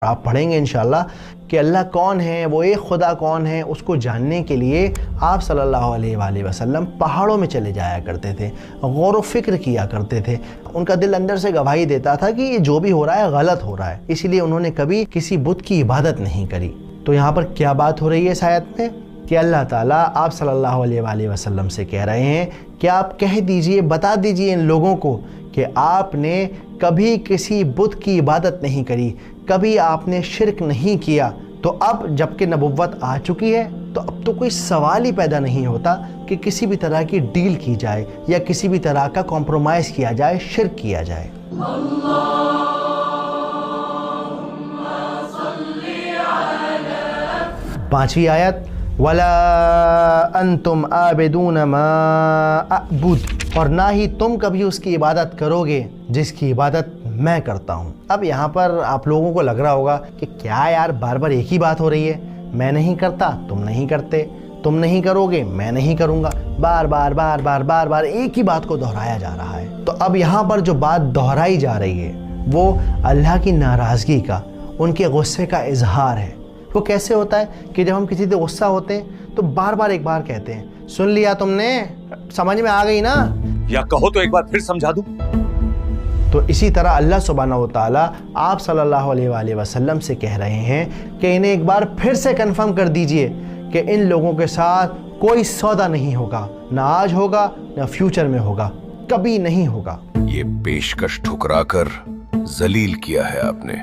آپ پڑھیں گے انشاءاللہ کہ اللہ کون ہے، وہ ایک خدا کون ہے، اس کو جاننے کے لیے آپ صلی اللہ علیہ وآلہ وسلم پہاڑوں میں چلے جایا کرتے تھے، غور و فکر کیا کرتے تھے۔ ان کا دل اندر سے گواہی دیتا تھا کہ یہ جو بھی ہو رہا ہے غلط ہو رہا ہے، اس لیے انہوں نے کبھی کسی بت کی عبادت نہیں کری۔ تو یہاں پر کیا بات ہو رہی ہے اس آیت میں کہ اللہ تعالیٰ آپ صلی اللہ علیہ وآلہ وسلم سے کہہ رہے ہیں کہ آپ کہہ دیجئے، بتا دیجئے ان لوگوں کو کہ آپ نے کبھی کسی بت کی عبادت نہیں کری، کبھی آپ نے شرک نہیں کیا۔ تو اب جب کہ نبوت آ چکی ہے تو اب تو کوئی سوال ہی پیدا نہیں ہوتا کہ کسی بھی طرح کی ڈیل کی جائے یا کسی بھی طرح کا کمپرومائز کیا جائے، شرک کیا جائے۔ پانچویں آیت وَلَا أَنْتُمْ عَابِدُونَ مَا أَعْبُدُ، اور نہ ہی تم کبھی اس کی عبادت کرو گے جس کی عبادت میں کرتا ہوں۔ اب یہاں پر آپ لوگوں کو لگ رہا ہوگا کہ کیا یار بار بار ایک ہی بات ہو رہی ہے، میں نہیں کرتا تم نہیں کرتے، تم نہیں کرو گے میں نہیں کروں گا، بار بار بار بار بار بار ایک ہی بات کو دہرایا جا رہا ہے۔ تو اب یہاں پر جو بات دہرائی جا رہی ہے وہ اللہ کی ناراضگی کا، ان کے غصے کا اظہار ہے۔ وہ کیسے ہوتا ہے کہ جب ہم کسی سے غصہ ہوتے ہیں تو بار بار ایک بار کہتے ہیں سن لیا تم نے، سمجھ میں آ گئی نا، یا کہو تو ایک بار پھر سمجھا دوں۔ تو اسی طرح اللہ سبحانہ وتعالیٰ آپ صلی اللہ علیہ وآلہ وسلم سے کہہ رہے ہیں کہ انہیں ایک بار پھر سے کنفرم کر دیجئے کہ ان لوگوں کے ساتھ کوئی سودا نہیں ہوگا، نہ آج ہوگا نہ فیوچر میں ہوگا، کبھی نہیں ہوگا۔ یہ پیشکش ٹھکرا کر ذلیل کیا ہے آپ نے۔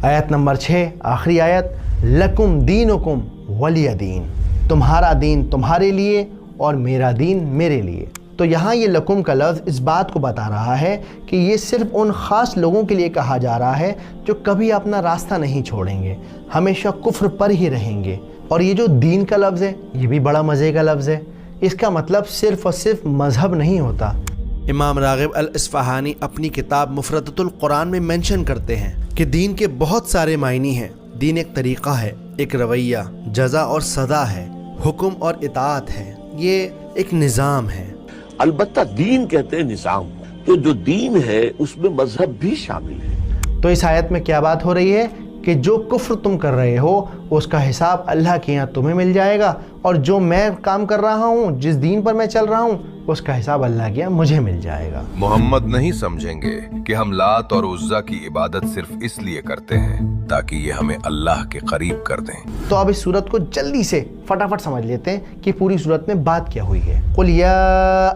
آیت نمبر 6 آخری آیت لکم دینکم ولی دین، تمہارا دین تمہارے لیے اور میرا دین میرے لیے۔ تو یہاں یہ لکم کا لفظ اس بات کو بتا رہا ہے کہ یہ صرف ان خاص لوگوں کے لیے کہا جا رہا ہے جو کبھی اپنا راستہ نہیں چھوڑیں گے، ہمیشہ کفر پر ہی رہیں گے۔ اور یہ جو دین کا لفظ ہے یہ بھی بڑا مزے کا لفظ ہے، اس کا مطلب صرف اور صرف مذہب نہیں ہوتا۔ امام راغب الاصفہانی اپنی کتاب مفردۃ القرآن میں مینشن کرتے ہیں کہ دین کے بہت سارے معنی ہیں۔ دین ایک طریقہ ہے، ایک رویہ، جزا اور سزا ہے، حکم اور اطاعت ہے، یہ ایک نظام ہے۔ البتہ دین کہتے ہیں نظام، تو جو دین ہے اس میں مذہب بھی شامل ہے۔ تو اس آیت میں کیا بات ہو رہی ہے کہ جو کفر تم کر رہے ہو اس کا حساب اللہ کے یہاں تمہیں مل جائے گا، اور جو میں کام کر رہا ہوں، جس دین پر میں چل رہا ہوں، اس کا حساب اللہ کے یہاں مجھے مل جائے گا۔ محمد نہیں سمجھیں گے کہ ہم لات اور عزا کی عبادت صرف اس لیے کرتے ہیں تاکہ یہ ہمیں اللہ کے قریب کر دیں۔ تو اب اس صورت کو جلدی سے فٹافٹ سمجھ لیتے ہیں کہ پوری صورت میں بات کیا ہوئی ہے۔ قل یا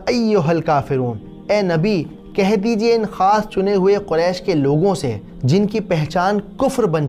ایھا الکافرون، اے نبی کہہ دیجئے ان خاص چنے ہوئے قریش کے لوگوں سے جن کی پہچان کفر بن